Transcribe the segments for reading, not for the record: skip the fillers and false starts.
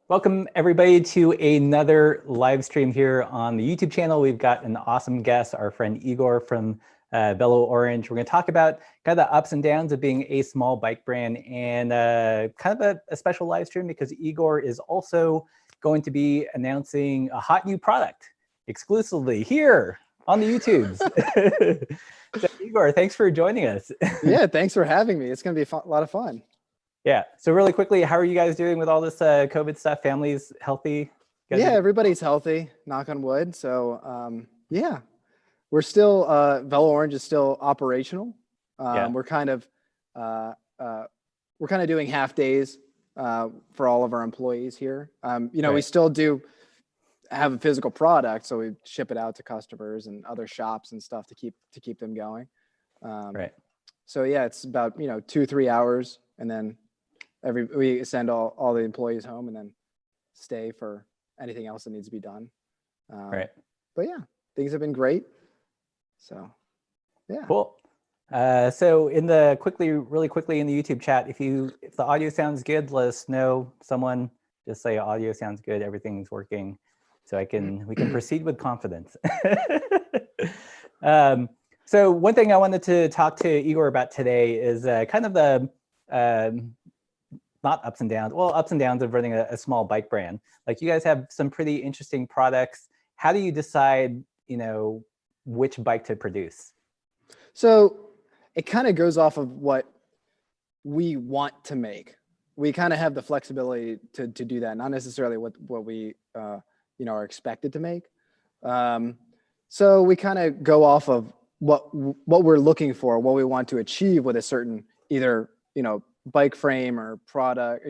Welcome everybody to another live stream here on the YouTube channel. We've got an awesome guest, our friend Igor from Velo-Orange. We're going to talk about kind of the ups and downs of being a small bike brand and kind of a special live stream because Igor is also going to be announcing a hot new product exclusively here on the YouTubes. So Igor, thanks for joining us. Yeah, thanks for having me. It's going to be a lot of fun. Yeah. So really quickly, how are you guys doing with all this COVID stuff? Families healthy? Yeah, everybody's healthy, knock on wood. So yeah, we're still, Velo-Orange is still operational. We're kind of doing half days for all of our employees here. We still do have a physical product, so we ship it out to customers and other shops and stuff to keep them going. So yeah, it's about 2-3 hours, and then we send all the employees home and then stay for anything else that needs to be done. But yeah, things have been great. So yeah. Cool. So really quickly in the YouTube chat, if the audio sounds good, let us know. Someone just say audio sounds good, everything's working, so we can proceed with confidence. So one thing I wanted to talk to Igor about today is kind of the not ups and downs, well, ups and downs of running a small bike brand. Like, you guys have some pretty interesting products. How do you decide, which bike to produce? So it kind of goes off of what we want to make. We kind of have the flexibility to do that, not necessarily what we are expected to make. So we kind of go off of what we're looking for, what we want to achieve with a certain either bike frame or product,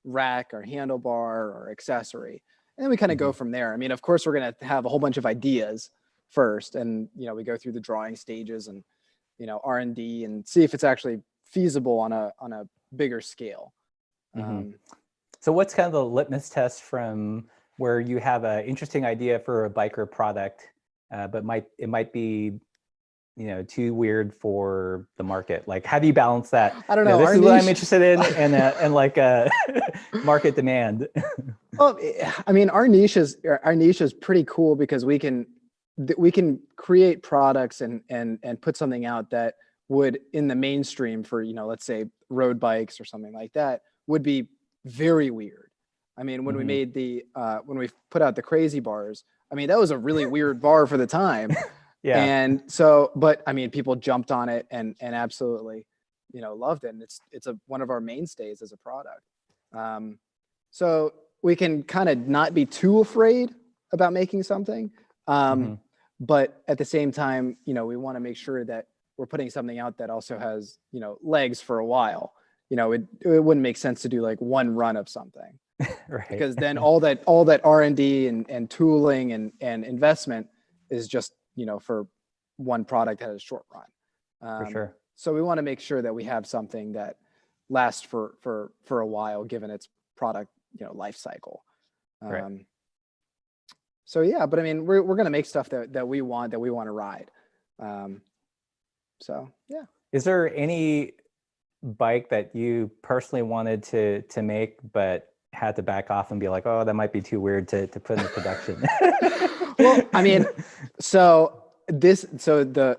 rack or handlebar or accessory. And then we kind of go from there. I mean, of course, we're going to have a whole bunch of ideas first. And, we go through the drawing stages and, R&D and see if it's actually feasible on a bigger scale. So what's kind of the litmus test from where you have an interesting idea for a bike or product, but it might be too weird for the market? Like, how do you balance that? I don't know. This is what I'm interested in, and like market demand. Well, I mean, our niche is pretty cool because we can create products and put something out that would, in the mainstream for let's say road bikes or something like that, would be very weird. I mean, when we made when we put out the crazy bars, I mean, that was a really weird bar for the time. Yeah. And so, but I mean, people jumped on it and absolutely, loved it. And it's one of our mainstays as a product. So we can kind of not be too afraid about making something. But at the same time, we want to make sure that we're putting something out that also has, legs for a while. It wouldn't make sense to do like one run of something. Because then all that R&D and tooling and investment is just, for one product that has a short run. For sure. So we want to make sure that we have something that lasts for a while, given its product, life cycle. So yeah, but I mean, we're going to make stuff that we want to ride. So yeah. Is there any bike that you personally wanted to make, but had to back off and be like, oh, that might be too weird to put in production? Well, I mean, so the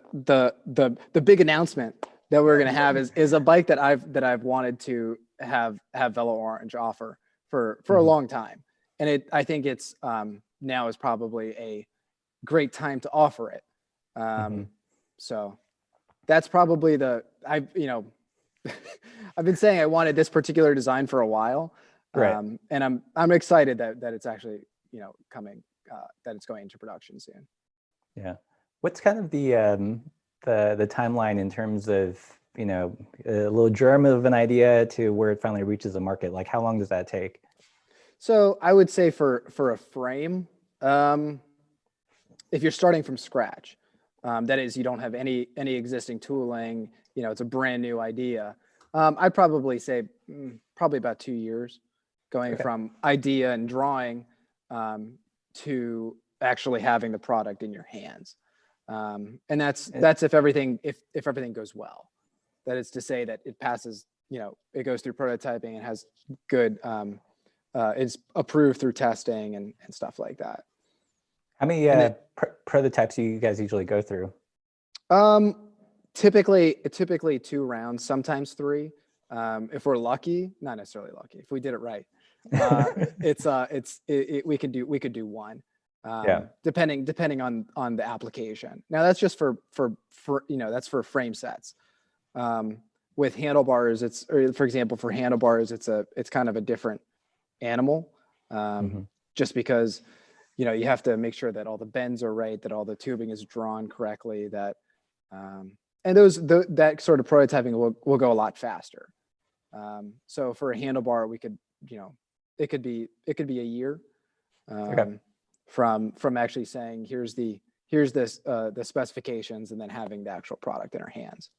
big announcement that we're going to have is a bike that I've wanted to have Velo-Orange offer for a long time. And I think it's now is probably a great time to offer it. So that's probably I've been saying I wanted this particular design for a while. And I'm excited that it's actually, coming, that it's going into production soon. Yeah. What's kind of the timeline in terms of, a little germ of an idea to where it finally reaches the market? Like, how long does that take? So I would say for a frame, if you're starting from scratch, that is, you don't have any existing tooling, it's a brand new idea. I'd probably say probably about 2 years going from idea and drawing to actually having the product in your hands. And that's if everything goes well. That is to say that it passes, it goes through prototyping and has good is approved through testing and stuff like that. How many prototypes do you guys usually go through? Typically 2 rounds, sometimes 3. If we're lucky, not necessarily lucky. If we did it right, we could do 1. Depending on the application. Now that's just for that's for frame sets. With handlebars, for example, for handlebars, it's kind of a different animal, just because you have to make sure that all the bends are right, that all the tubing is drawn correctly, that and that sort of prototyping will go a lot faster. So for a handlebar, we could, it could be a year from actually saying here's the specifications and then having the actual product in our hands.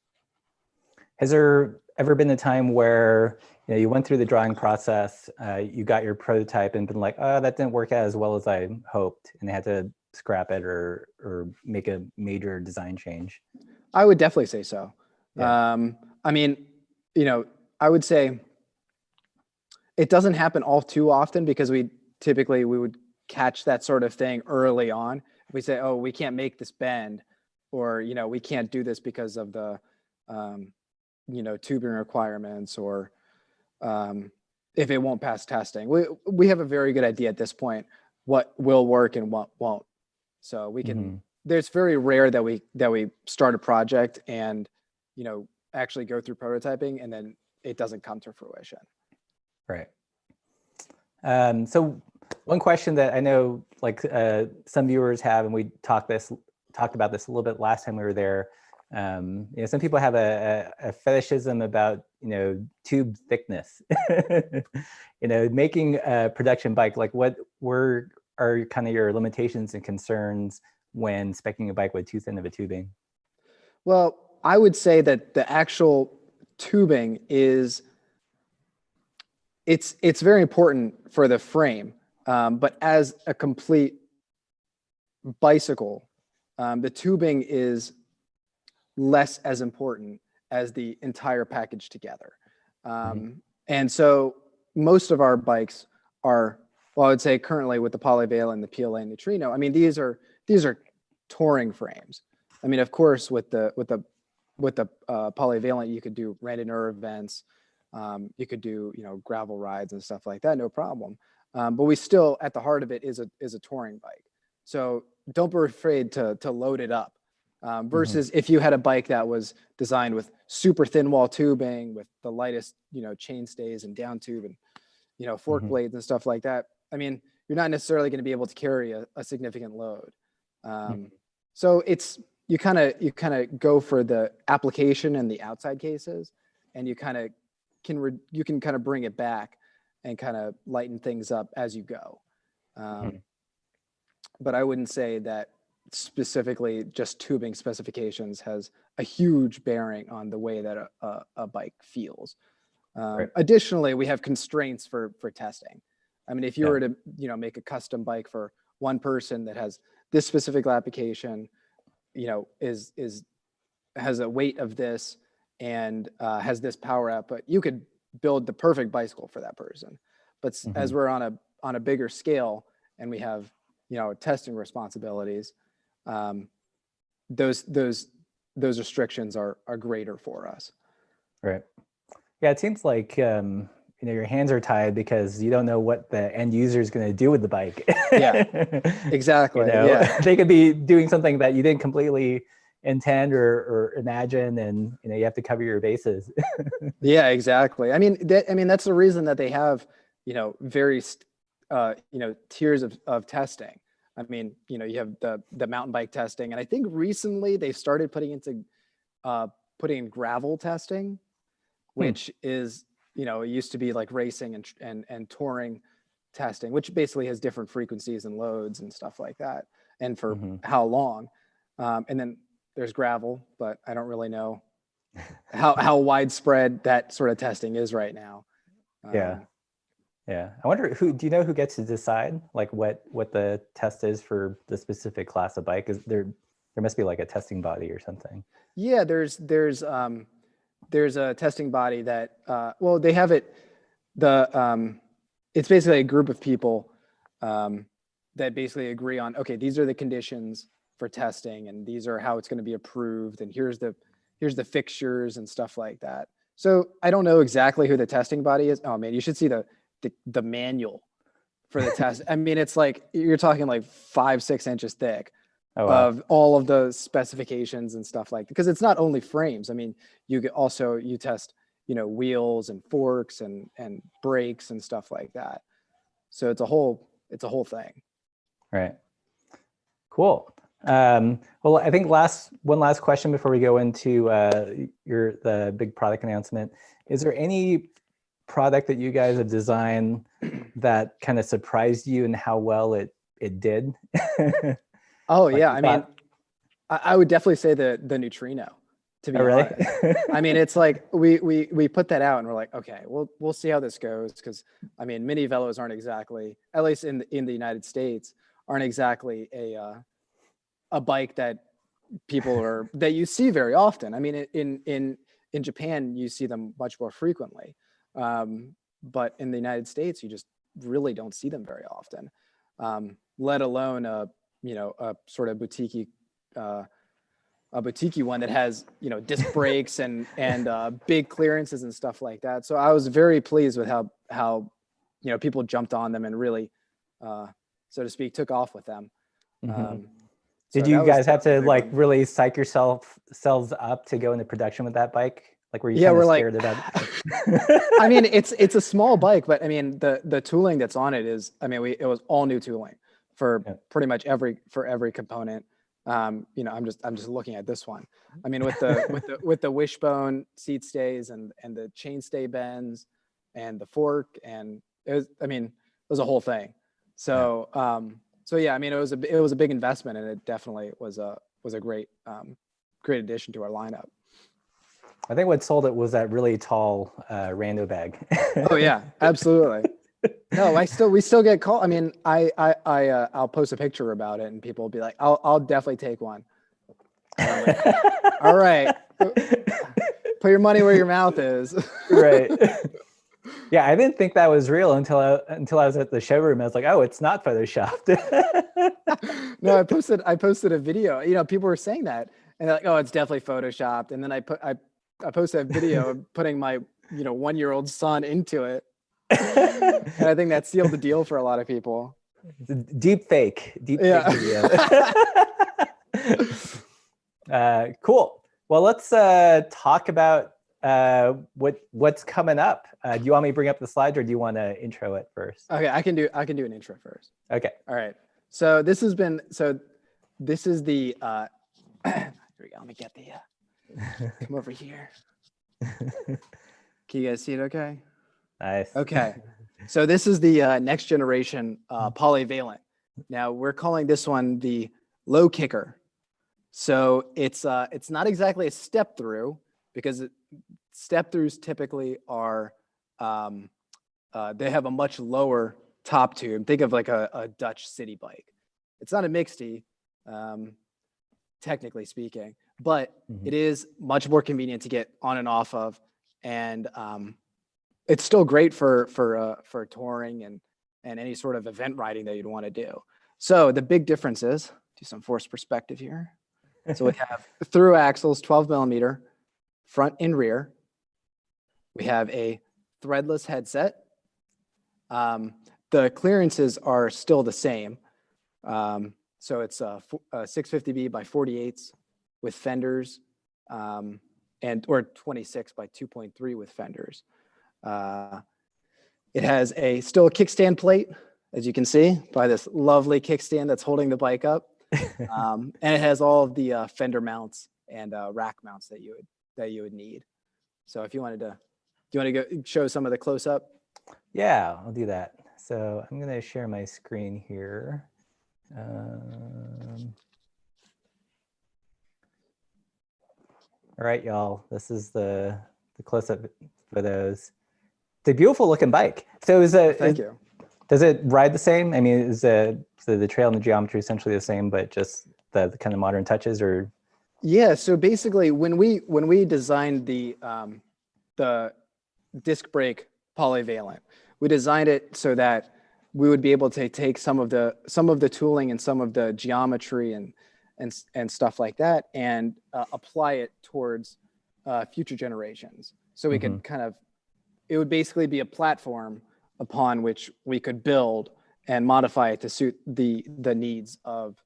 Has there ever been a time where you went through the drawing process, you got your prototype and been like, oh, that didn't work out as well as I hoped, and they had to scrap it or make a major design change? I would definitely say so. Yeah. I mean, I would say it doesn't happen all too often because we would catch that sort of thing early on. We say, oh, we can't make this bend, or, we can't do this because of the, tubing requirements, or if it won't pass testing. We have a very good idea at this point what will work and what won't. So we can, there's very rare that we start a project and, actually go through prototyping and then it doesn't come to fruition. Right. So one question that I know some viewers have, and we talked about this a little bit last time we were there. Some people have a fetishism about, tube thickness. Making a production bike, what are kind of your limitations and concerns when speccing a bike with too thin of a tubing? Well, I would say that the actual tubing it's very important for the frame, but as a complete bicycle, the tubing is less as important as the entire package together. And so most of our bikes are, well, I would say currently with the Polyvale and the PLA Neutrino, I mean, these are touring frames. I mean, of course, with the polyvalent, you could do randonneur events, you could do gravel rides and stuff like that, no problem. But we still, at the heart of it, is a touring bike. So don't be afraid to load it up. Versus if you had a bike that was designed with super thin wall tubing, with the lightest chain stays and down tube and fork blades and stuff like that. I mean, you're not necessarily going to be able to carry a significant load. So you kind of go for the application and the outside cases, and you kind of can kind of bring it back and kind of lighten things up as you go. But I wouldn't say that specifically just tubing specifications has a huge bearing on the way that a bike feels. Right. Additionally, we have constraints for testing. I mean, if you were to make a custom bike for one person that has this specific application, has a weight of this and has this power output, you could build the perfect bicycle for that person. But as we're on a bigger scale and we have testing responsibilities, those restrictions are greater for us. Right. Yeah, it seems like your hands are tied because you don't know what the end user is going to do with the bike. Yeah, exactly. Yeah. They could be doing something that you didn't completely intend or imagine, and you have to cover your bases. Yeah, exactly. I mean, that's the reason that they have various tiers of testing. I mean, you have the mountain bike testing, and I think recently they started putting in gravel testing, which is it used to be like racing and touring testing, which basically has different frequencies and loads and stuff like that, and for how long. And then there's gravel, but I don't really know how widespread that sort of testing is right now. Yeah. I wonder do you know who gets to decide like what the test is for the specific class of bike? Is there must be like a testing body or something? Yeah, there's a testing body that, well, they have it, the it's basically a group of people that basically agree on, okay, these are the conditions for testing, and these are how it's going to be approved, and here's the fixtures and stuff like that. So I don't know exactly who the testing body is. Oh man, you should see the manual for the test. I mean, it's like you're talking like 5-6 inches thick of all of the specifications and stuff like that. Because it's not only frames. I mean, you test, wheels and forks and brakes and stuff like that. So it's a whole thing. Right. Cool. Well, I think one last question before we go into the big product announcement. Is there any product that you guys have designed that kind of surprised you and how well it did? Oh yeah, I mean, I would definitely say the neutrino. To be honest, I mean, it's like we put that out and we're like, okay, we'll see how this goes, because I mean, mini velos aren't exactly, at least in the United States, aren't exactly a bike that that you see very often. I mean, in Japan, you see them much more frequently. But in the United States, you just really don't see them very often, let alone a sort of boutique one that has, disc brakes and big clearances and stuff like that. So I was very pleased with how people jumped on them and really, so to speak, took off with them. Did you guys have to like really psych yourselves up to go into production with that bike? Like, were you kind of scared about it? I mean, it's a small bike, but I mean, the tooling that's on it is, I mean, it was all new tooling for pretty much every component. I'm just looking at this one. I mean, with the wishbone seat stays and the chain stay bends and the fork, and it was a whole thing. So, yeah, I mean, it was a big investment, and it definitely was a great addition to our lineup. I think what sold it was that really tall rando bag. Oh yeah, absolutely. No, we still get called. I mean, I'll post a picture about it, and people will be like, I'll definitely take one. Like, all right, put your money where your mouth is. Right. Yeah, I didn't think that was real until I was at the showroom. I was like, oh, it's not photoshopped. No, I posted a video. People were saying that, and they're like, oh, it's definitely photoshopped. And then I posted a video of putting my 1-year-old son into it. And I think that sealed the deal for a lot of people. Deep fake video. Cool. Well, let's talk about what's coming up. Do you want me to bring up the slides, or do you want to intro it first? Okay, I can do an intro first. Okay. All right. So this is the here we go. Let me get the come over here. Can you guys see it okay? Nice. Okay. So this is the next generation polyvalent. Now we're calling this one the low kicker. So it's not exactly a step through, because step throughs typically are they have a much lower top tube. Think of like a Dutch city bike. It's not a mixty, technically speaking, but it is much more convenient to get on and off of, and it's still great for touring and any sort of event riding that you'd want to do. So the big difference is, do some forced perspective here. So we have through axles, 12 millimeter, front and rear. We have a threadless headset. The clearances are still the same. So it's a 650B by 48s with fenders, or 26 by 2.3 with fenders. It has still a kickstand plate, as you can see by this lovely kickstand that's holding the bike up. And it has all of the fender mounts and rack mounts that you would need. So if you wanted to, do you want to go show some of the close up? Yeah, I'll do that. So I'm going to share my screen here. All right, y'all. This is the close up photos. It's a beautiful looking bike. So Thank you. Does it ride the same? I mean, is the trail and the geometry essentially the same, but just the kind of modern touches, or? Yeah. So basically, when we designed the disc brake polyvalent, we designed it so that we would be able to take some of the tooling and some of the geometry and stuff like that, and apply it towards future generations. So we could kind of, it would basically be a platform upon which we could build and modify it to suit the needs of,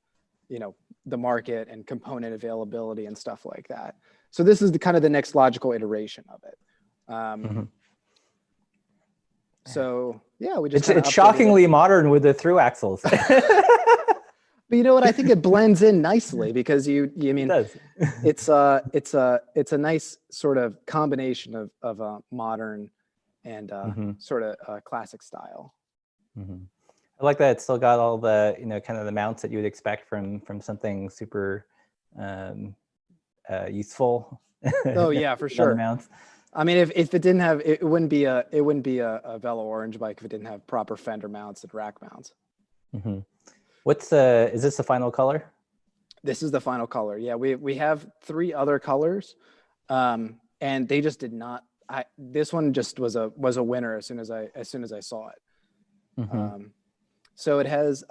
you know, the market and component availability and stuff like that. So this is the kind of the next logical iteration of it. So yeah, we just it's shockingly modern with the through axles. But you know what? I think it blends in nicely because you mean it's a nice sort of combination of a modern and sort of classic style. I like that it's still got all the, you know, kind of the mounts that you would expect from something super useful. Oh yeah, for sure. Mounts. I mean, if it didn't have, it wouldn't be a Velo-Orange bike if it didn't have proper fender mounts and rack mounts. What's is this the final color? This is the final color. Yeah, we have 3 other colors, and they just did not. This one just was a winner as soon as I saw it. So it has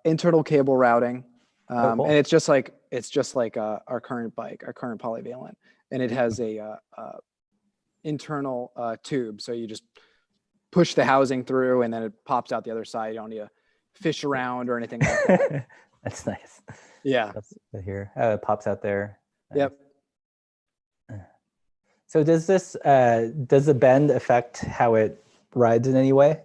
internal cable routing, cool. And it's just like our current bike, our current polyvalent, and it has a internal tube. So you just push the housing through, and then it pops out the other side. You don't need to fish around or anything like that. That's nice. Yeah. That's good here. It pops out there. Yep. So does this does the bend affect how it rides in any way?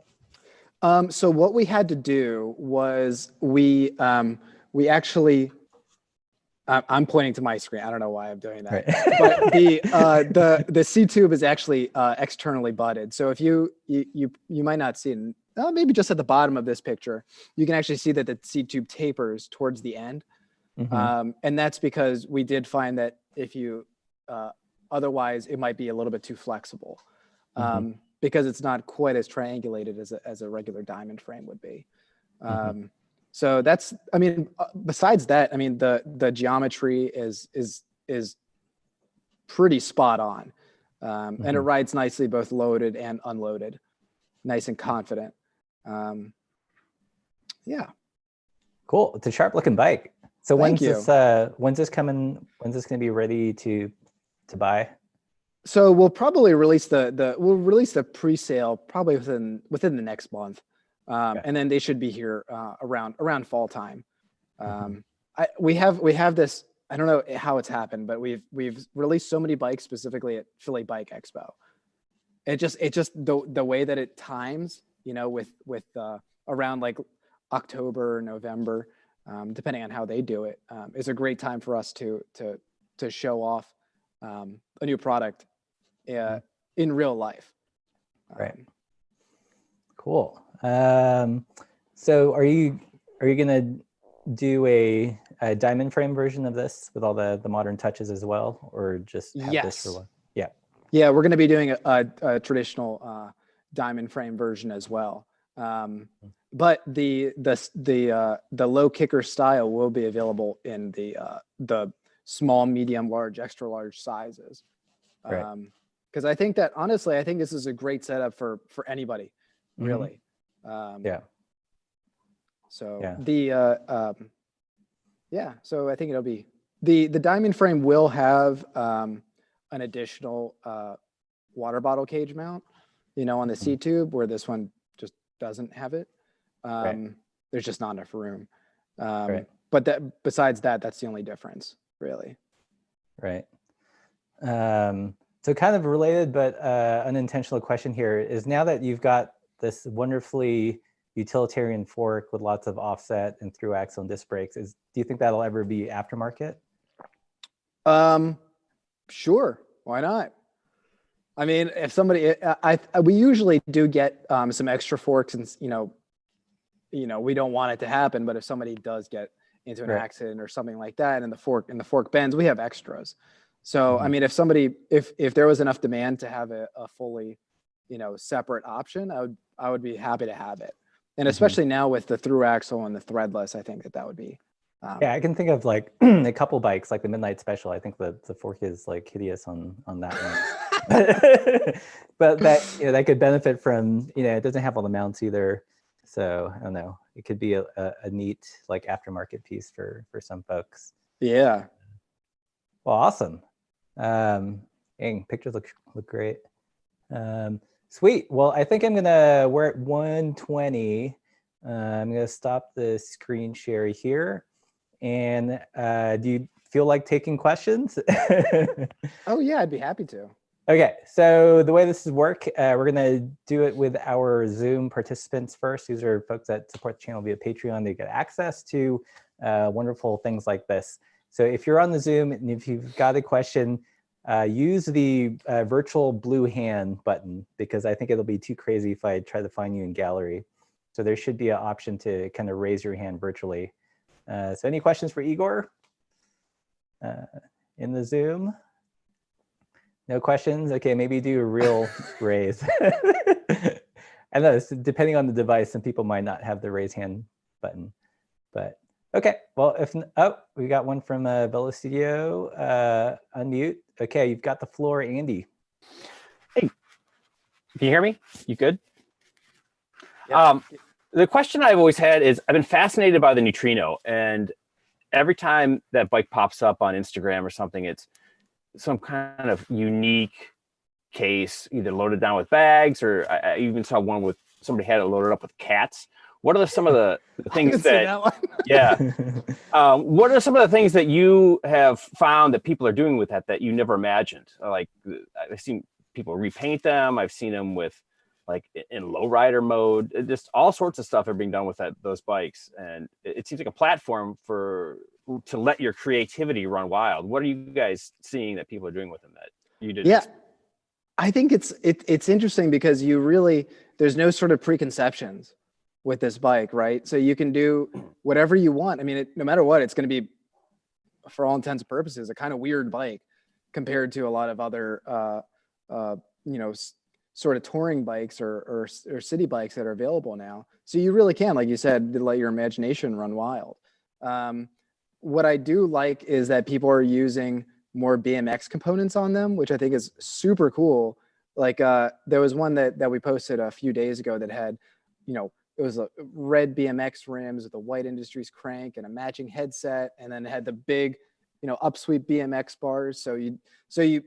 So what we had to do was we actually, I'm pointing to my screen. I don't know why I'm doing that, right. But the C tube is actually externally butted. So if you might not see it, maybe just at the bottom of this picture, you can actually see that the C tube tapers towards the end. And that's because we did find that if you, otherwise it might be a little bit too flexible. Because it's not quite as triangulated as a regular diamond frame would be. So that's, I mean, besides that, I mean, the geometry is pretty spot on. And it rides nicely, both loaded and unloaded, nice and confident. Yeah. Cool. It's a sharp looking bike. So when's this coming? When's this going to be ready to buy? So we'll probably release the pre-sale probably within the next month, and then they should be here around fall time. We have this. I don't know how it's happened, but we've released so many bikes specifically at Philly Bike Expo. It just the way that it times, you know, with around like October, November, depending on how they do it, is a great time for us to show off a new product in real life. Right. Cool. So are you gonna do a diamond frame version of this with all the modern touches as well, or just have this for one? Yeah, we're gonna be doing a traditional diamond frame version as well. But the low kicker style will be available in the small, medium, large, extra large sizes. Because I think that honestly, I think this is a great setup for anybody, really. So so I think it'll be the diamond frame will have an additional water bottle cage mount, you know, on the C tube, where this one just doesn't have it. There's just not enough room. But besides that, that's the only difference, really. Right. So kind of related, but unintentional question here is, now that you've got this wonderfully utilitarian fork with lots of offset and through axle and disc brakes, do you think that'll ever be aftermarket? Sure. Why not? I mean, if somebody, we usually do get some extra forks, and you know, we don't want it to happen, but if somebody does get into an accident or something like that, and the fork bends, we have extras. So, I mean, if there was enough demand to have a fully, you know, separate option, I would be happy to have it. And especially now with the through axle and the threadless, I think that would be. Yeah, I can think of like a couple bikes, like the Midnight Special. I think the fork is like hideous on that one. but that, that could benefit from, it doesn't have all the mounts either. So I don't know, it could be a neat like aftermarket piece for some folks. Yeah. Well, awesome. Dang, pictures look great. Sweet. Well, I think we're at 120. I'm gonna stop the screen share here. And do you feel like taking questions? Oh yeah, I'd be happy to. Okay, so the way this is work, we're gonna do it with our Zoom participants first. These are folks that support the channel via Patreon. They get access to wonderful things like this. So if you're on the Zoom and if you've got a question, use the virtual blue hand button, because I think it'll be too crazy if I try to find you in gallery. So there should be an option to kind of raise your hand virtually. So any questions for Igor in the Zoom? No questions? Okay, maybe do a real raise. I know, depending on the device, some people might not have the raise hand button. But okay, well, we got one from Velo Studio. Unmute. Okay, you've got the floor, Andy. Hey, can you hear me? You good? Yep. The question I've always had is, I've been fascinated by the neutrino, and every time that bike pops up on Instagram or something, it's some kind of unique case, either loaded down with bags, or I even saw one with somebody had it loaded up with cats. What are some of the things that yeah. What are some of the things that you have found that people are doing with that you never imagined? Like, I've seen people repaint them. I've seen them with like in lowrider mode. Just all sorts of stuff are being done with those bikes, and it seems like a platform to let your creativity run wild. What are you guys seeing that people are doing with them that you didn't? Yeah, I think it's interesting because there's no sort of preconceptions with this bike, right? So you can do whatever you want. I mean, no matter what, it's going to be, for all intents and purposes, a kind of weird bike compared to a lot of other, sort of touring bikes or city bikes that are available now. So you really can, like you said, let your imagination run wild. What I do like is that people are using more BMX components on them, which I think is super cool. Like there was one that we posted a few days ago that had, it was a red BMX rims with a White Industries crank and a matching headset, and then it had the big, upsweep BMX bars. So it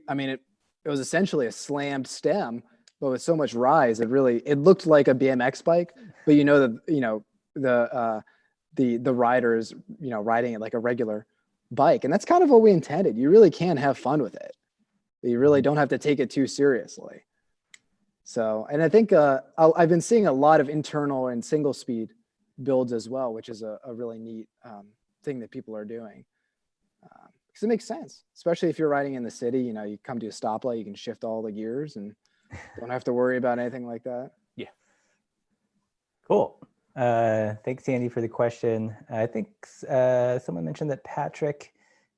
was essentially a slammed stem, but with so much rise, it looked like a BMX bike. But the rider is riding it like a regular bike, and that's kind of what we intended. You really can have fun with it. You really don't have to take it too seriously. So, and I think I've been seeing a lot of internal and single speed builds as well, which is a really neat thing that people are doing, because it makes sense, especially if you're riding in the city. You come to a stoplight, you can shift all the gears and don't have to worry about anything like that. Yeah. Cool. Thanks, Andy, for the question. I think someone mentioned that Patrick,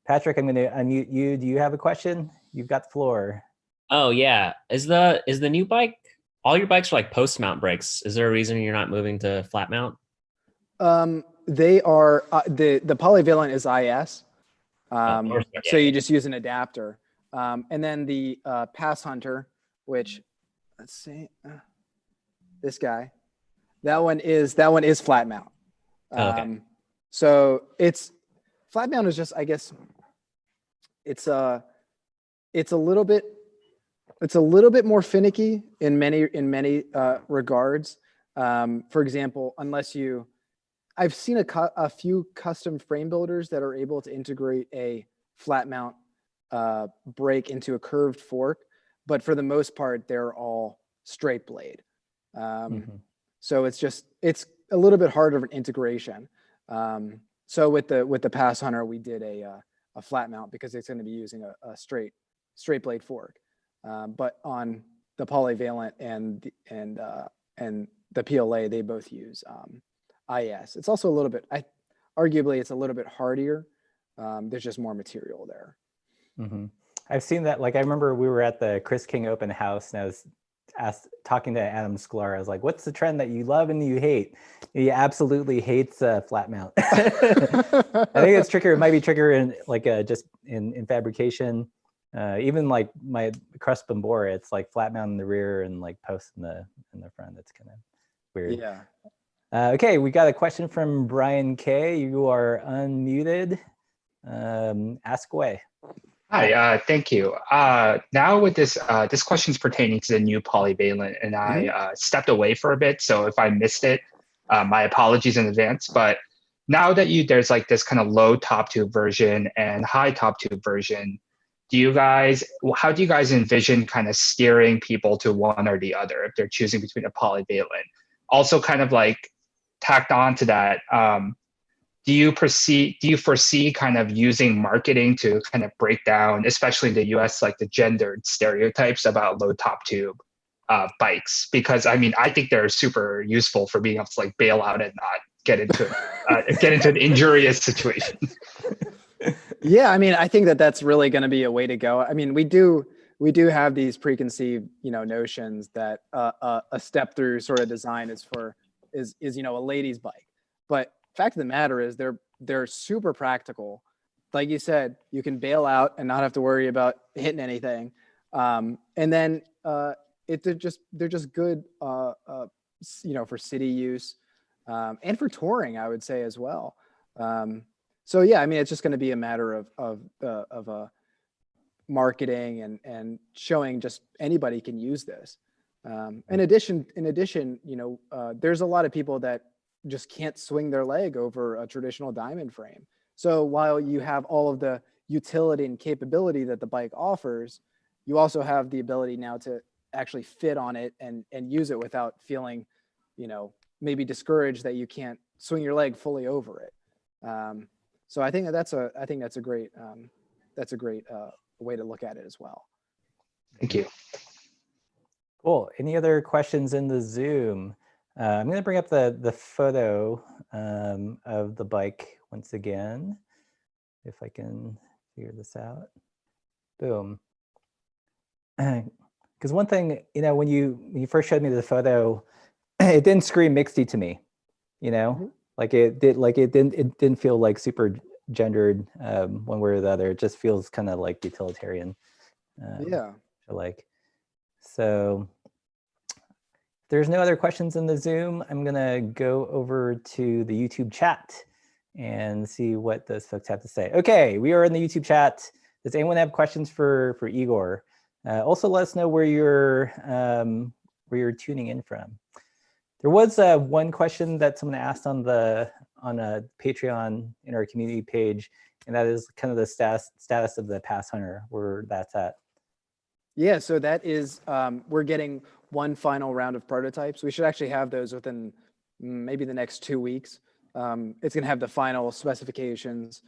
I'm going to unmute you. Do you have a question? You've got the floor. Oh yeah. Is the new bike, all your bikes are like post mount brakes? Is there a reason you're not moving to flat mount? They are, the polyvalent is IS. So you just use an adapter. And then the Pass Hunter, which, let's see, this guy, that one is flat mount. Okay. So flat mount is just, I guess, it's a little bit more finicky in many regards. For example, I've seen a few custom frame builders that are able to integrate a flat mount brake into a curved fork, but for the most part, they're all straight blade. So it's a little bit harder of an integration. So with the Pass Hunter, we did a flat mount because it's going to be using a straight blade fork. But on the polyvalent and the PLA, they both use IS. It's also a little bit, arguably, it's a little bit hardier. There's just more material there. Mm-hmm. I've seen that. Like, I remember we were at the Chris King open house, and I was talking to Adam Sklar. I was like, "What's the trend that you love and you hate?" He absolutely hates flat mount. I think it's trickier. It might be trickier in just in fabrication. Even like my Crust Bambora, it's like flat mount in the rear and like post in the front. That's kind of weird. Yeah. Okay, we got a question from Brian K. You are unmuted. Ask away. Hi, thank you. Now with this, this question is pertaining to the new polyvalent, and I stepped away for a bit. So if I missed it, my apologies in advance. But now that there's like this kind of low top tube version and high top tube version, how do you guys envision kind of steering people to one or the other if they're choosing between a polyvalent? Also, kind of like tacked on to that. Do you foresee kind of using marketing to kind of break down, especially in the US, like the gendered stereotypes about low top tube bikes? Because I mean, I think they're super useful for being able to like bail out and not get into an injurious situation. Yeah, I mean, I think that's really going to be a way to go. I mean, we do have these preconceived, notions that a step through sort of design is a lady's bike, but fact of the matter is they're super practical. Like you said, you can bail out and not have to worry about hitting anything. And then they're just good, for city use and for touring, I would say as well. So yeah, I mean, it's just going to be a matter of marketing and showing just anybody can use this. In addition, there's a lot of people that just can't swing their leg over a traditional diamond frame. So while you have all of the utility and capability that the bike offers, you also have the ability now to actually fit on it and use it without feeling, maybe discouraged that you can't swing your leg fully over it. So I think that's a great way to look at it as well. Thank you. Cool. Any other questions in the Zoom? I'm going to bring up the photo of the bike once again, if I can figure this out. Boom. Because one thing, when you first showed me the photo, it didn't scream mixedy to me, like it didn't feel like super gendered one way or the other. It just feels kind of like utilitarian. Yeah. So if there's no other questions in the Zoom, I'm gonna go over to the YouTube chat and see what those folks have to say. Okay, we are in the YouTube chat. Does anyone have questions for Igor? Also, let us know where you're tuning in from. There was one question that someone asked on a Patreon in our community page, and that is kind of the status of the Pass Hunter, where that's at. Yeah, so that is, we're getting one final round of prototypes. We should actually have those within maybe the next 2 weeks. It's gonna have the final specifications.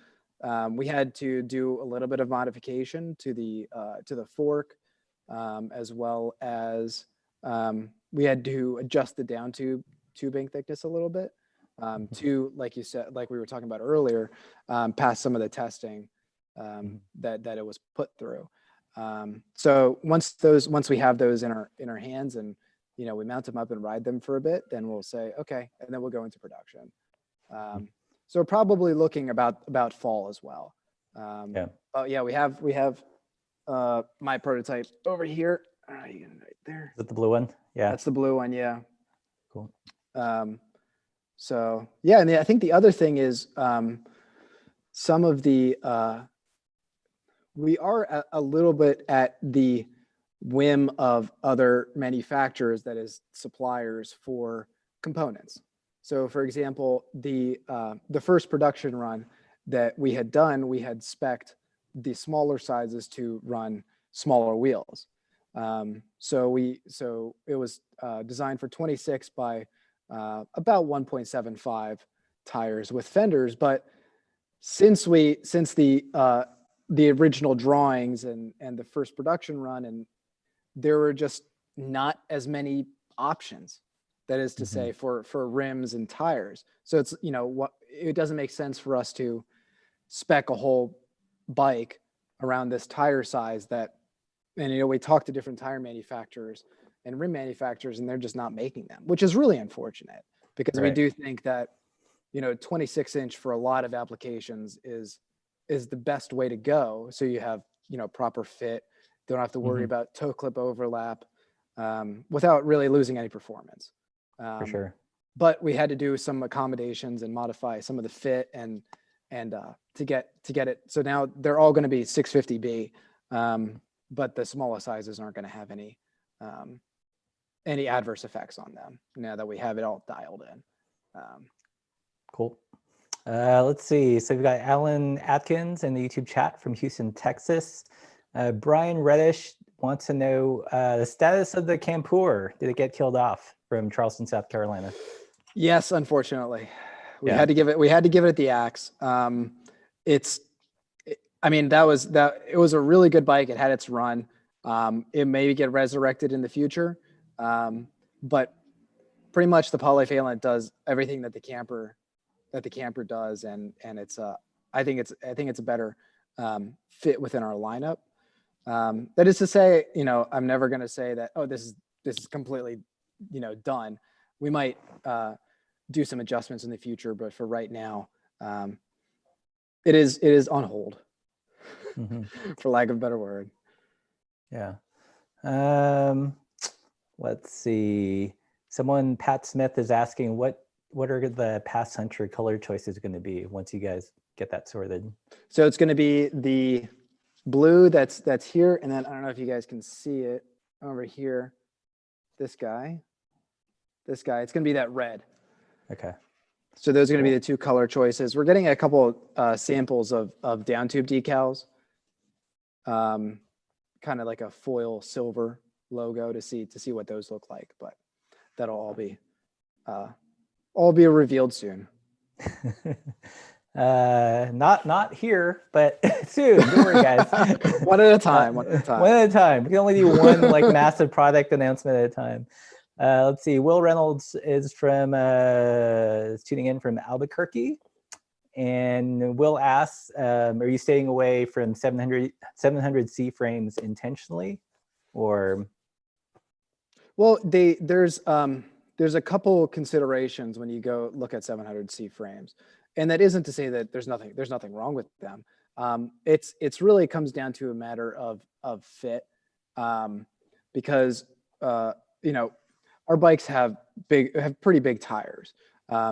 We had to do a little bit of modification to the fork, as well as we had to adjust the down tubing thickness a little bit to, like you said, like we were talking about earlier, pass some of the testing that it was put through. So once we have those in our hands and we mount them up and ride them for a bit, then we'll say okay, and then we'll go into production. So probably looking about fall as well. Yeah. Oh yeah, we have my prototype over here. Right there. Is it the blue one? Yeah. That's the blue one. Yeah. Cool. So yeah, and I think the other thing is some of the we are a little bit at the whim of other manufacturers, that is suppliers for components. So for example, the first production run that we had done, we had spec'd the smaller sizes to run smaller wheels. So it was designed for 26 by about 1.75 tires with fenders. But since the original drawings and the first production run, and there were just not as many options, that is to say, for rims and tires. So it's, it doesn't make sense for us to spec a whole bike around this tire size and we talked to different tire manufacturers and rim manufacturers, and they're just not making them, which is really unfortunate, because we do think that 26-inch for a lot of applications is the best way to go. So you have proper fit. They don't have to worry about toe clip overlap without really losing any performance. For sure. But we had to do some accommodations and modify some of the fit and to get it. So now they're all going to be 650B, but the smallest sizes aren't going to have any adverse effects on them now that we have it all dialed in. Cool. Let's see. So we've got Alan Atkins in the YouTube chat from Houston, Texas. Brian Reddish wants to know the status of the Campur. Did it get killed off from Charleston, South Carolina? Yes, unfortunately, we had to give it at the axe. It was a really good bike. It had its run. It may get resurrected in the future, but pretty much the polyvalent does everything that the camper does, and it's I think it's a better fit within our lineup. That is to say, I'm never going to say that, oh, this is completely done. We might do some adjustments in the future, but for right now, it is on hold, for lack of a better word. Yeah. Let's see. Pat Smith is asking what are the Pass Hunter color choices going to be once you guys get that sorted? So it's going to be the blue that's here, and then I don't know if you guys can see it over here. This guy. It's going to be that red. Okay. So those are going to be the two color choices. We're getting a couple samples of down tube decals, kind of like a foil silver logo to see what those look like, but that'll all be revealed soon. Not here, but soon. Don't worry, guys. One at a time. One at a time. We can only do one massive product announcement at a time. Let's see. Will Reynolds is tuning in from Albuquerque, and Will asks, "Are you staying away from 700C frames intentionally, or?" Well, there's a couple considerations when you go look at 700C frames, and that isn't to say that there's nothing wrong with them. It's really comes down to a matter of fit, because our bikes have pretty big tires.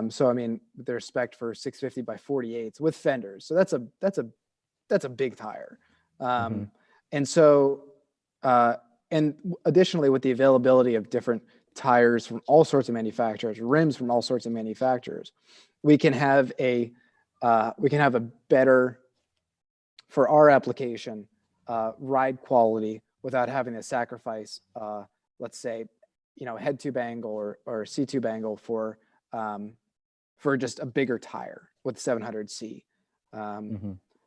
So I mean, they're spec'd for 650 by 48s with fenders. So that's a big tire. And so, and additionally, with the availability of different tires from all sorts of manufacturers, rims from all sorts of manufacturers, we can have a better, for our application, ride quality without having to sacrifice, let's say, head tube angle or C tube angle for just a bigger tire with 700C.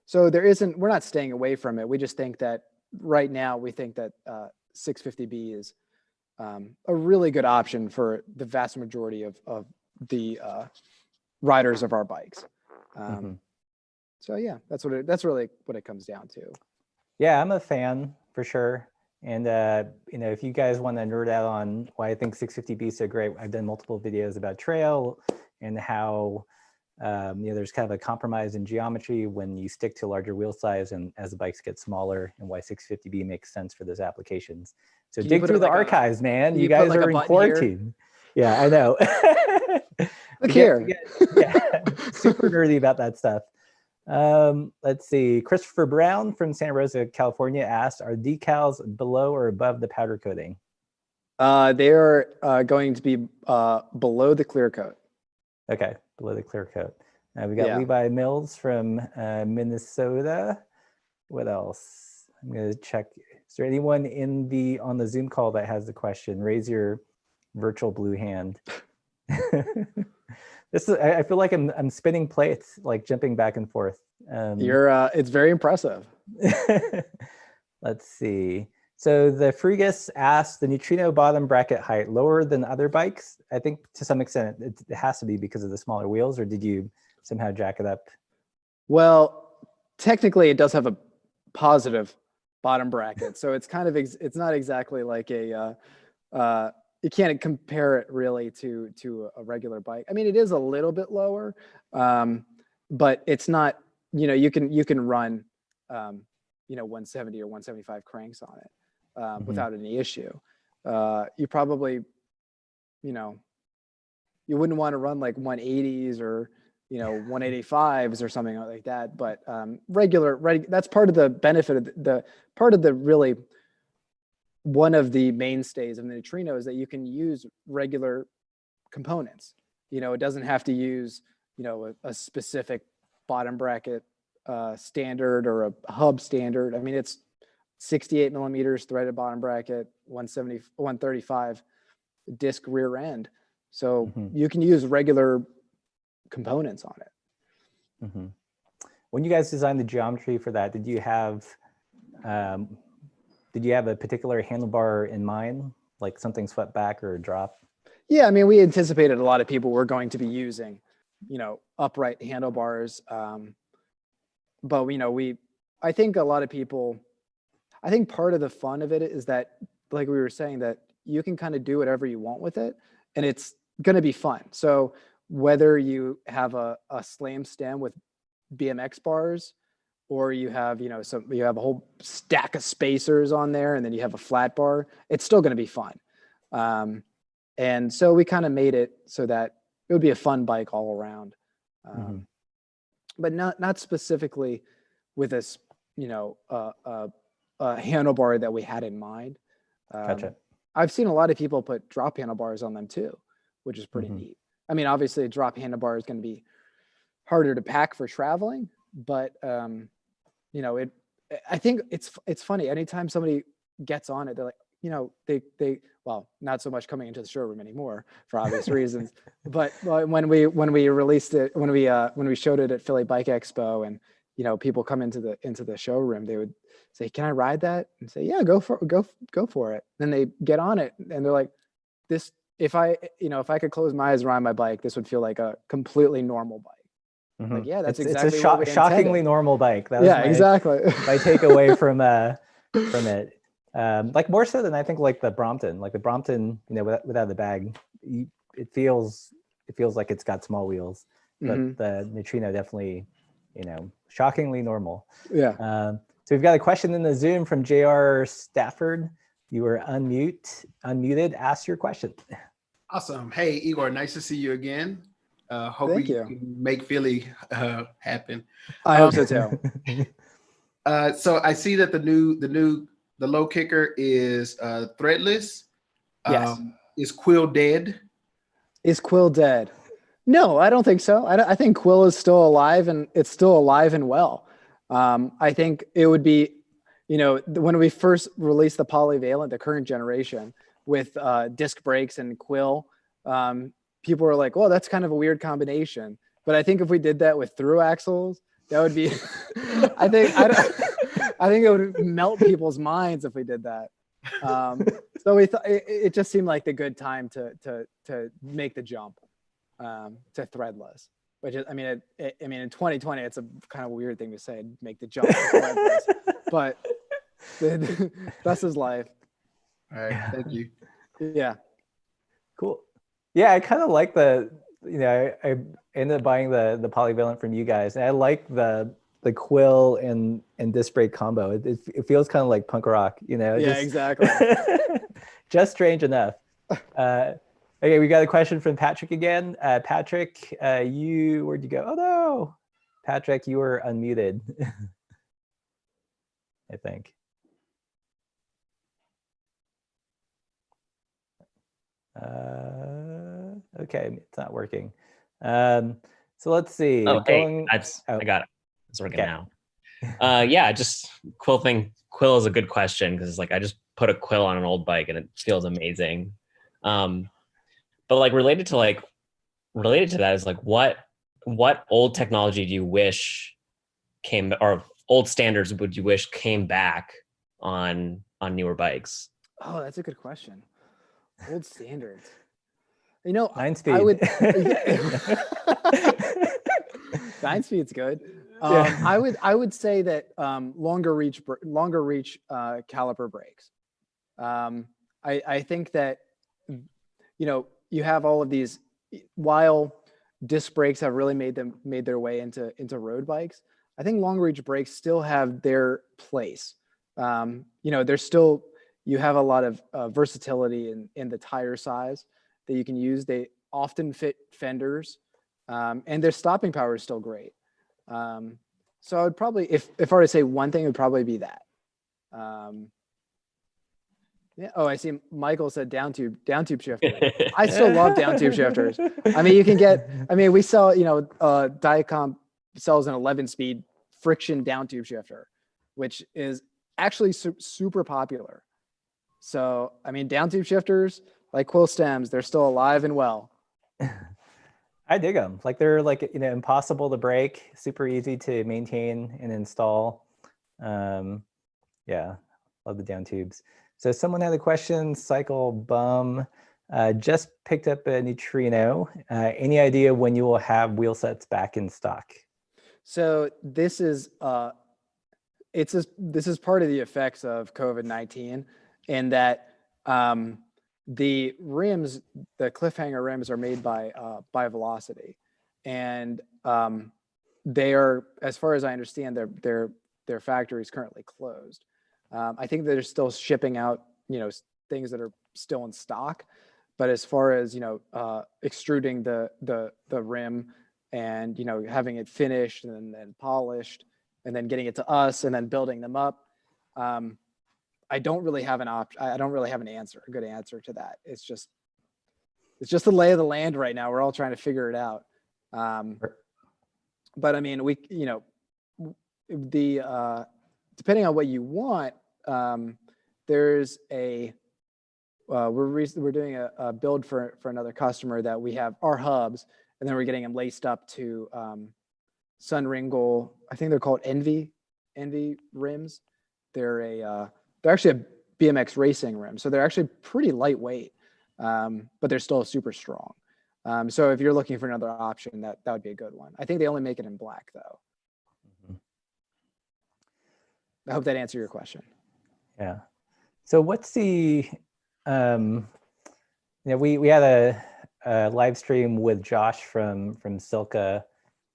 So we're not staying away from it. We just think that right now we think that 650B is a really good option for the vast majority of the riders of our bikes. So yeah, that's really what it comes down to. Yeah, I'm a fan for sure. And if you guys want to nerd out on why I think 650B is so great, I've done multiple videos about trail and how there's kind of a compromise in geometry when you stick to larger wheel size and as the bikes get smaller, and why 650B makes sense for those applications. So dig through the archives, man. You guys are in quarantine. Yeah, I know. Look here. Super nerdy about that stuff. Let's see. Christopher Brown from Santa Rosa, California asked, are decals below or above the powder coating? They are going to be below the clear coat. Okay, below the clear coat. We got Levi Mills from Minnesota. What else? I'm going to check. Is there anyone on the Zoom call that has the question? Raise your virtual blue hand. I feel like I'm spinning plates, like jumping back and forth. It's very impressive. Let's see. So the Frugus asked, the neutrino bottom bracket height lower than other bikes? I think to some extent it has to be because of the smaller wheels, or did you somehow jack it up? Well, technically it does have a positive bottom bracket. So it's kind of, it's not exactly like you can't compare it really to a regular bike. I mean, it is a little bit lower, but it's not, you can run 170 or 175 cranks on it without any issue. You probably, you wouldn't want to run like 180s or 185s or something like that. But that's part of the benefit of really one of the mainstays of the neutrino is that you can use regular components. It doesn't have to use a specific bottom bracket standard or a hub standard. I mean, it's 68 millimeters threaded bottom bracket, 135 disc rear end. So you can use regular components on it. When you guys designed the geometry for that, did you have a particular handlebar in mind, like something swept back or a drop? Yeah, I mean, we anticipated a lot of people were going to be using, upright handlebars. But I think a lot of people, I think part of the fun of it is that, like we were saying, that you can kind of do whatever you want with it, and it's going to be fun. So whether you have a slam stem with BMX bars, or you have, you have a whole stack of spacers on there, and then you have a flat bar, it's still going to be fun. And so we kind of made it so that it would be a fun bike all around. But not specifically with this, a handlebar that we had in mind. Gotcha. I've seen a lot of people put drop handlebars on them too, which is pretty neat. I mean, obviously a drop handlebar is going to be harder to pack for traveling, but I think it's funny. Anytime somebody gets on it, they're like, they well, not so much coming into the showroom anymore for obvious reasons, but when we released it, when we showed it at Philly Bike Expo, and people come into the showroom, they would say, "Can I ride that?" And say, "Yeah, go for it." Then they get on it, and they're like, "This, if I could close my eyes and ride my bike, this would feel like a completely normal bike." Like, yeah, that's exactly what we shockingly intended. normal bike. That was exactly. my takeaway from it. Like more so than I think like the Brompton. Like the Brompton, without the bag, it feels like it's got small wheels. But the Neutrino definitely, shockingly normal. Yeah. So we've got a question in the Zoom from JR Stafford. You were unmuted. Ask your question. Awesome. Hey, Igor, nice to see you again. Hope Thank you. can make Philly happen. I hope so too. So I see that the low kicker is threadless. Yes. Is Quill dead? Is Quill dead? No, I don't think so. I think Quill is still alive, and it's still alive and well. I think it would be, when we first released the polyvalent, the current generation with disc brakes and Quill, people were like, well, that's kind of a weird combination. But I think if we did that with through axles, that would be, I think it would melt people's minds if we did that. So we thought it just seemed like the good time to make the jump to threadless. Which is, I mean, in 2020, it's a kind of weird thing to say, make the jump to threadless. But that's his life. All right, thank you. Yeah. Cool. Yeah, I kind of like I ended up buying the polyvalent from you guys, and I like the Quill and disc brake combo. It feels kind of like punk rock, Yeah, exactly. Just strange enough. Okay, we got a question from Patrick again. Patrick, where'd you go? Oh no, Patrick, you were unmuted. I think. Okay, it's not working. So let's see. Oh, hey, I got it. It's working now. Yeah, just Quill thing. Quill is a good question because it's like I just put a Quill on an old bike and it feels amazing. But like related to that is like what old technology do you wish came, or old standards would you wish came back on newer bikes? Oh, that's a good question. Old standards. 9-speed. I would. 9-speed's good. I would say that longer reach caliper brakes. I think that you have all of these, while disc brakes have really made their way into road bikes. I think long reach brakes still have their place. You know, there's still, you have a lot of versatility in the tire size that you can use. They often fit fenders, and their stopping power is still great. So I would probably, if I were to say one thing, it would probably be that. Yeah. Oh, I see. Michael said down tube shifter. I still love down tube shifters. I mean, you can get, I mean, we sell, you know, Diacom sells an 11-speed friction down tube shifter, which is actually super popular. So, I mean, down tube shifters, like quill stems, they're still alive and well. I dig them. Like they're like, you know, impossible to break, super easy to maintain and install. Yeah, love the down tubes. So someone had a question, Cycle Bum, just picked up a neutrino. Any idea when you will have wheel sets back in stock? So this is this is part of the effects of COVID-19 in that the rims, the cliffhanger rims, are made by Velocity, and they are, as far as I understand, their factory is currently closed. I think they're still shipping out, you know, things that are still in stock, but as far as, you know, extruding the rim and, you know, having it finished and then polished and then getting it to us and then building them up, I don't really have an I don't really have a good answer to that. It's just the lay of the land right now. We're all trying to figure it out. But I mean, you know, depending on what you want, there's we're doing a build for another customer that we have our hubs, and then we're getting them laced up to Sunringle. I think they're called Envy rims. They're actually a BMX racing rim, so they're actually pretty lightweight, but they're still super strong. So if you're looking for another option, that would be a good one. I think they only make it in black though. I hope that answered your question. Yeah. So what's the, you know, we had a live stream with Josh from Silka,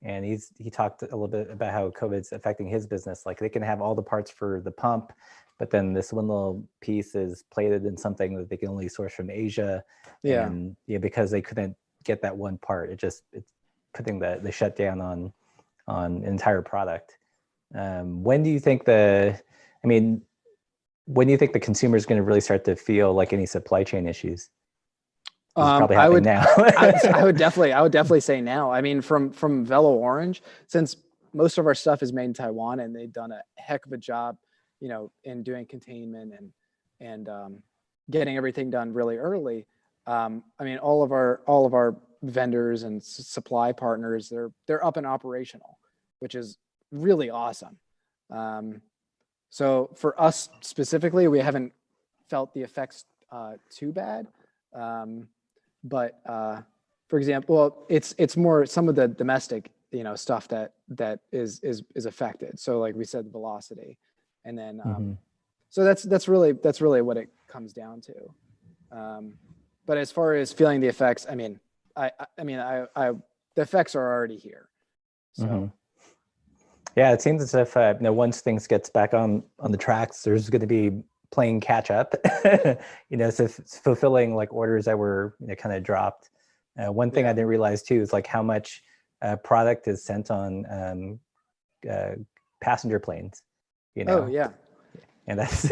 and he talked a little bit about how COVID's affecting his business. Like they can have all the parts for the pump, but then this one little piece is plated in something that they can only source from Asia. Yeah. And yeah, because they couldn't get that one part, it's putting the shutdown on an entire product. When do you think when do you think the consumer is going to really start to feel like any supply chain issues? Probably happening now. I would definitely say now. I mean, from Velo-Orange, since most of our stuff is made in Taiwan, and they've done a heck of a job, you know, in doing containment and getting everything done really early. I mean, all of our vendors and supply partners, they're up and operational, which is really awesome. So for us specifically, we haven't felt the effects too bad. But for example, well, it's more some of the domestic, you know, stuff that is affected. So like we said, velocity, and then so that's really what it comes down to. But as far as feeling the effects, I mean, the effects are already here. So. Yeah, it seems as if you know, once things gets back on the tracks, there's going to be playing catch up. You know, so it's fulfilling like orders that were, you know, kind of dropped. One thing I didn't realize too is like how much product is sent on passenger planes. You know. Oh yeah. And that's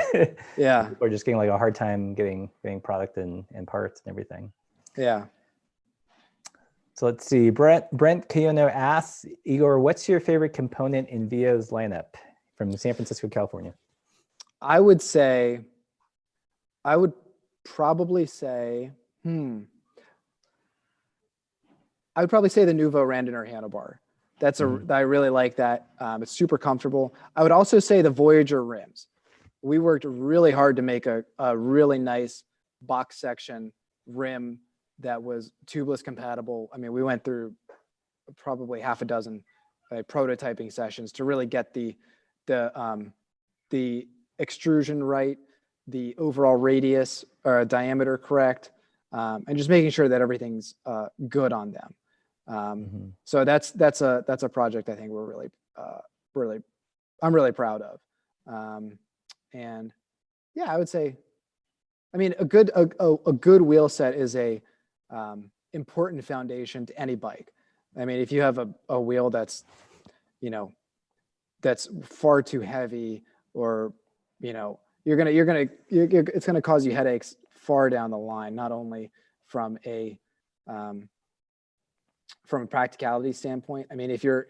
yeah. We're just getting like a hard time getting product and parts and everything. Yeah. So let's see. Brent Kiyono asks, Igor, what's your favorite component in Vio's lineup from San Francisco, California? I would probably say the Nuvo Randonneur handlebar. I really like that. It's super comfortable. I would also say the Voyager rims. We worked really hard to make a really nice box section rim that was tubeless compatible. I mean, we went through probably half a dozen prototyping sessions to really get the extrusion right, the overall radius or diameter correct, and just making sure that everything's good on them. So that's a project I think we're really I'm really proud of. And yeah, I would say, I mean, a good wheel set is a important foundation to any bike. I mean, if you have a wheel that's, you know, that's far too heavy, or, you know, it's gonna cause you headaches far down the line, not only from a practicality standpoint. I mean, if your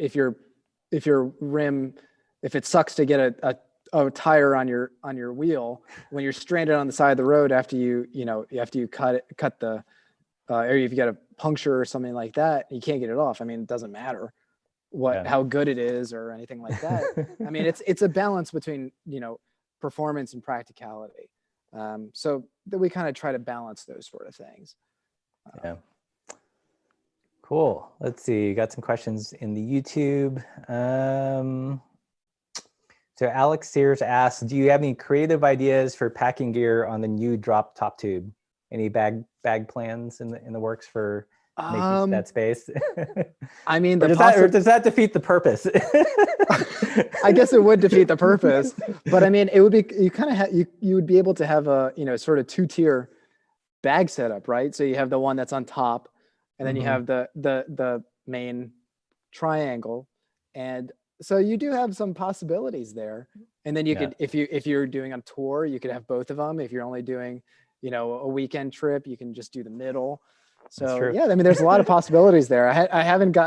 rim, if it sucks to get a tire on your wheel when you're stranded on the side of the road after you cut the or if you got a puncture or something like that, you can't get it off. I mean, it doesn't matter how good it is or anything like that. I mean, it's a balance between, you know, performance and practicality. So that we kind of try to balance those sort of things. Yeah. Cool. Let's see. Got some questions in the YouTube. So Alex Sears asks, do you have any creative ideas for packing gear on the new drop top tube? Any bag plans in the works for making that space? I mean, or does that defeat the purpose? I guess it would defeat the purpose, but I mean, it would be, you would be able to have a, you know, sort of 2-tier bag setup, right? So you have the one that's on top, and then you have the main triangle, and so you do have some possibilities there. And then you could, if you're doing a tour, you could have both of them. If you're only doing, you know, a weekend trip, you can just do the middle. So yeah, I mean, there's a lot of possibilities there. I haven't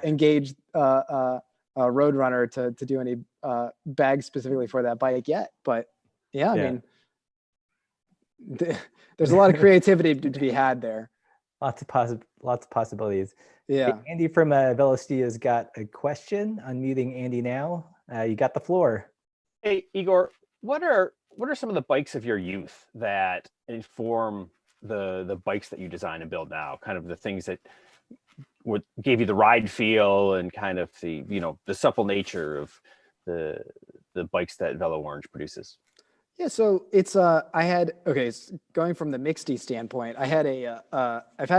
engaged a Roadrunner to do any bags specifically for that bike yet. But yeah, I mean, there's a lot of creativity to be had there. Lots of possibilities. Yeah. Hey, Andy from Velocity has got a question. Unmuting Andy now. You got the floor. Hey, Igor, what are some of the bikes of your youth that inform the bikes that you design and build now? Kind of the things that gave you the ride feel and kind of the, you know, the supple nature of the bikes that Velo-Orange produces. Yeah, so it's going from the mixedy standpoint, I've had a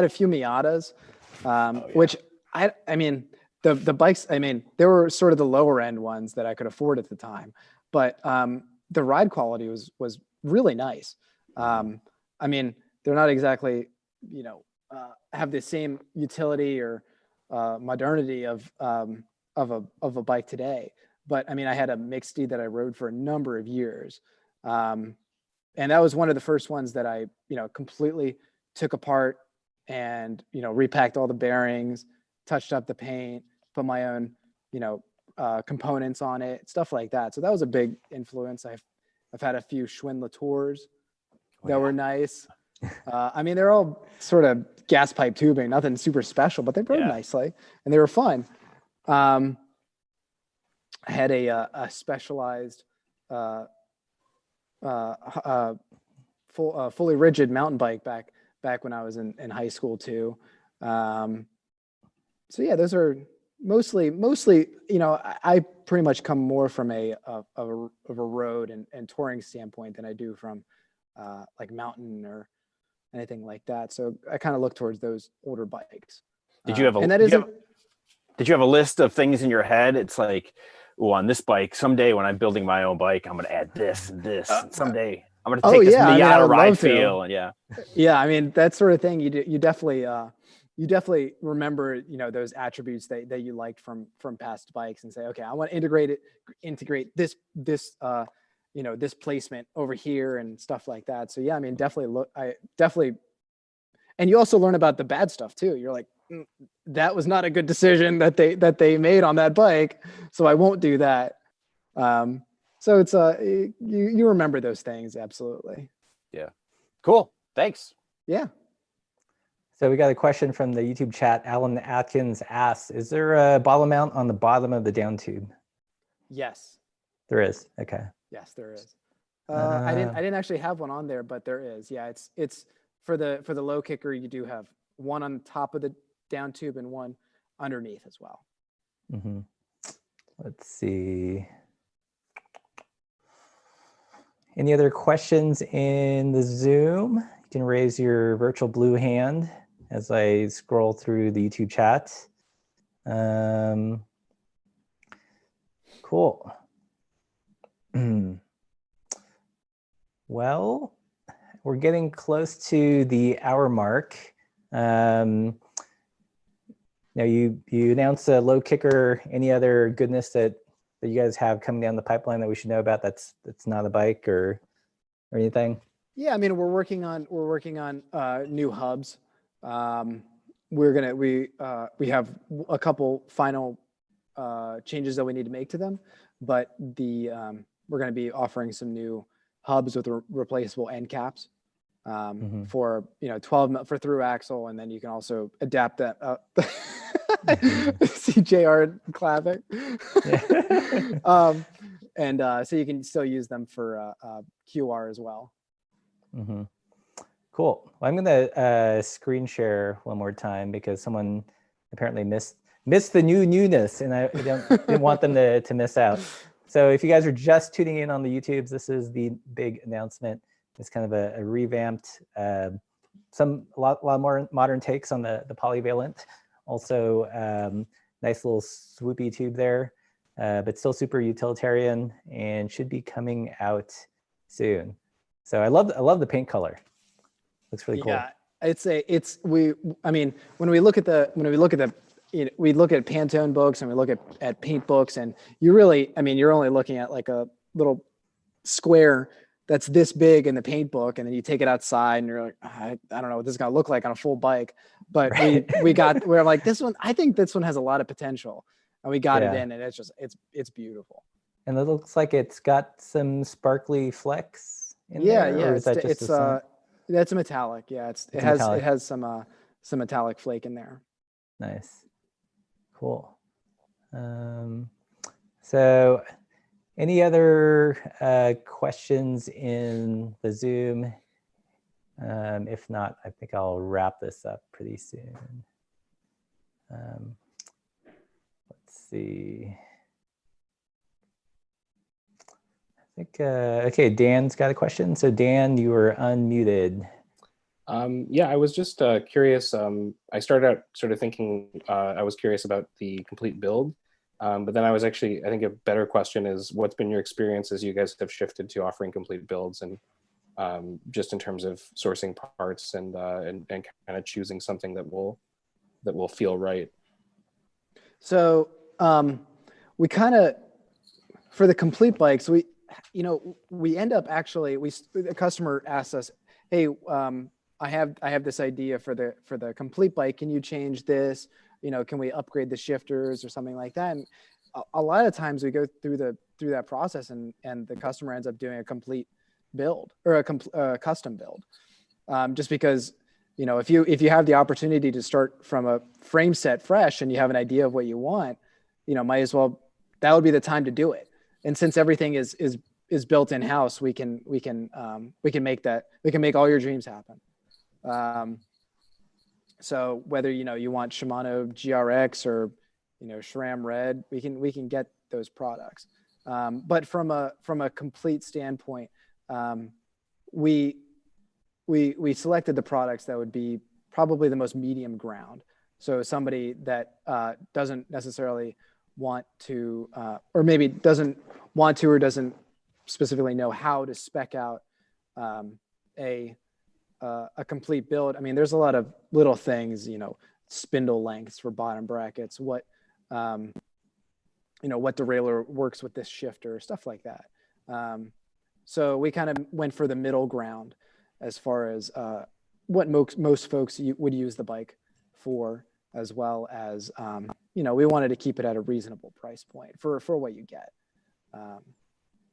few Miatas, which I mean the bikes, I mean, they were sort of the lower end ones that I could afford at the time, but the ride quality was really nice. I mean, they're not exactly, you know, have the same utility or modernity of a bike today, but I mean, I had a mixedy that I rode for a number of years. And that was one of the first ones that I, you know, completely took apart and, you know, repacked all the bearings, touched up the paint, put my own, you know, components on it, stuff like that. So that was a big influence. I've had a few Schwinn tours that were nice. I mean, they're all sort of gas pipe tubing, nothing super special, but they rode nicely and they were fun. I had a specialized, fully rigid mountain bike back when I was in high school too. So yeah, those are mostly, you know, I pretty much come more from a road and touring standpoint than I do from like mountain or anything like that. So I kind of look towards those older bikes. Did you have did you have a list of things in your head? It's like, oh, on this bike, someday when I'm building my own bike, I'm going to add this and this. And someday I'm going to take this Miata ride feel. And yeah, I mean, that sort of thing. You definitely remember, you know, those attributes that you liked from past bikes and say, okay, I want to integrate this you know, this placement over here and stuff like that. So yeah, I mean, definitely, and you also learn about the bad stuff too. You're like, that was not a good decision that they made on that bike, so I won't do that. So it's you remember those things, absolutely. Yeah, cool. Thanks. Yeah. So we got a question from the YouTube chat. Alan Atkins asks, is there a bottle mount on the bottom of the down tube? Yes. There is. Okay. Yes, there is. I didn't actually have one on there, but there is. Yeah, it's for the low kicker. You do have one on top of the down tube and one underneath as well. Mm-hmm. Let's see. Any other questions in the Zoom? You can raise your virtual blue hand as I scroll through the YouTube chat. Cool. Well, we're getting close to the hour mark. Now you announced a low kicker. Any other goodness that you guys have coming down the pipeline that we should know about? That's not a bike or anything. Yeah, I mean, we're working on new hubs. We have a couple final changes that we need to make to them, but we're gonna be offering some new hubs with replaceable end caps for 12 for through axle, and then you can also adapt that. CJR clapping. So you can still use them for QR as well. Cool. Well, I'm gonna screen share one more time because someone apparently missed the newness, and I didn't want them to miss out. So if you guys are just tuning in on the YouTubes, this is the big announcement. It's kind of a revamped, a lot more modern takes on the polyvalent. Also, nice little swoopy tube there, but still super utilitarian and should be coming out soon. So I love the paint color. Looks really cool. Yeah, I mean, when we look at we look at Pantone books and we look at paint books, and you're only looking at like a little square that's this big in the paint book, and then you take it outside and you're like, I don't know what this is gonna look like on a full bike. But we're like, this one, I think this one has a lot of potential, and we got it in, and it's beautiful. And it looks like it's got some sparkly flecks in there. Yeah, or is that just that's a metallic. Yeah, it has some metallic flake in there. Nice. Cool. So any other questions in the Zoom? If not, I think I'll wrap this up pretty soon. Let's see. I think, okay, Dan's got a question. So Dan, you were unmuted. Yeah, I was just curious. I started out sort of thinking I was curious about the complete build, but then I think a better question is, what's been your experience as you guys have shifted to offering complete builds, and just in terms of sourcing parts and kind of choosing something that will feel right. So we kind of, for the complete bikes, we end up actually, the customer asks us, hey, I have this idea for the complete bike. Can you change this? Can we upgrade the shifters or something like that? And a lot of times we go through that process, and the customer ends up doing a complete build or a custom build, just because if you have the opportunity to start from a frame set fresh and you have an idea of what you want, might as well, that would be the time to do it. And since everything is built in house, we can make all your dreams happen. So whether you want Shimano GRX or SRAM Red, we can get those products. But from a complete standpoint, we selected the products that would be probably the most medium ground. So somebody that doesn't necessarily want to, or maybe doesn't want to, or doesn't specifically know how to spec out a complete build. I mean, there's a lot of little things, spindle lengths for bottom brackets, what derailleur works with this shifter, stuff like that. So we kind of went for the middle ground as far as what most folks would use the bike for, as well as, we wanted to keep it at a reasonable price point for what you get.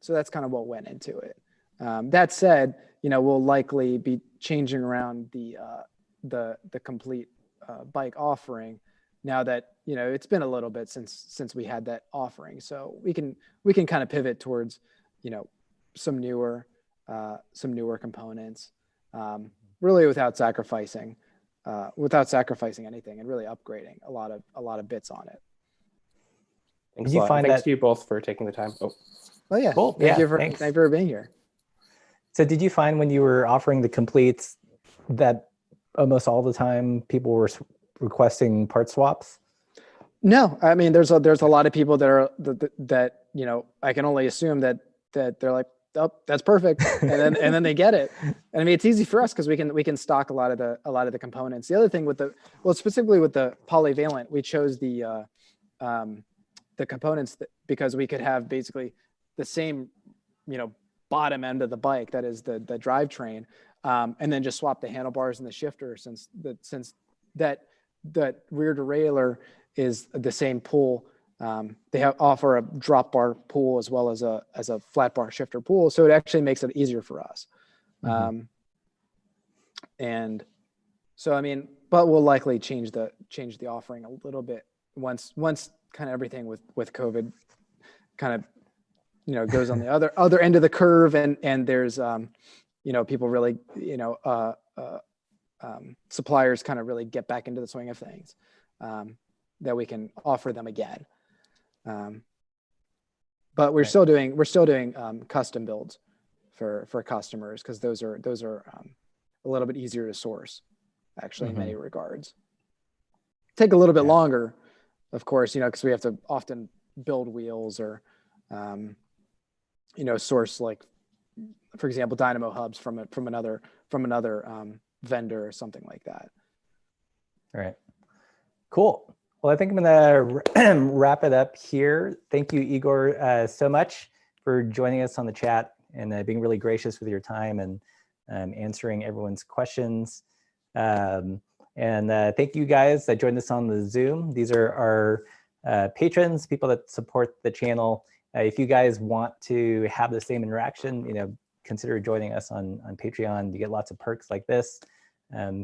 So that's kind of what went into it. That said, we'll likely be changing around the complete bike offering now that it's been a little bit since we had that offering. So we can kind of pivot towards some newer components, really without sacrificing anything, and really upgrading a lot of bits on it. Thanks a lot. Thanks to you both for taking the time. Oh yeah, cool. Thank you for being here. So did you find when you were offering the completes that almost all the time people were requesting part swaps? No, I mean, there's a lot of people that are that you know, I can only assume that they're like, oh, that's perfect, and then they get it. And I mean, it's easy for us because we can stock a lot of the components. The other thing with specifically with the polyvalent, we chose the components because we could have basically the same, you know, bottom end of the bike, that is the drivetrain, and then just swap the handlebars and the shifter, since that rear derailleur is the same pull. They offer a drop bar pull as well as a flat bar shifter pull, so it actually makes it easier for us. And so I mean, but we'll likely change the offering a little bit once kind of everything with COVID kind of, you know, goes on the other end of the curve, and there's you know, people really, you know, suppliers kind of really get back into the swing of things, that we can offer them again. But we're still doing custom builds for customers, because those are a little bit easier to source, actually, in many regards. Take a little bit longer, of course, you know, because we have to often build wheels or you know, source, like, for example, dynamo hubs from another vendor or something like that. All right, cool. Well, I think I'm gonna wrap it up here. Thank you, Igor, so much for joining us on the chat and being really gracious with your time and answering everyone's questions. And thank you guys that joined us on the Zoom. These are our patrons, people that support the channel. If you guys want to have the same interaction, you know, consider joining us on Patreon. You get lots of perks like this,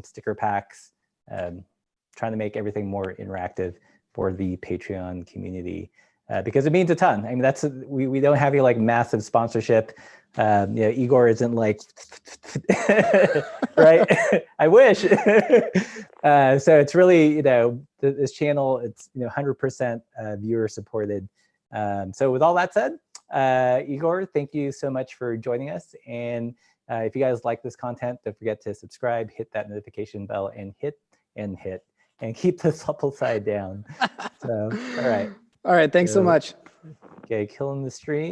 sticker packs, trying to make everything more interactive for the Patreon community, because it means a ton. I mean, we don't have any like massive sponsorship. You know, Igor isn't like, right? I wish. So it's really, you know, this channel, it's, you know, 100% viewer supported. So with all that said, Igor, thank you so much for joining us. And if you guys like this content, don't forget to subscribe, hit that notification bell, and hit, and keep the supple side down. So, all right. All right. Thanks so much. Okay, killing the stream.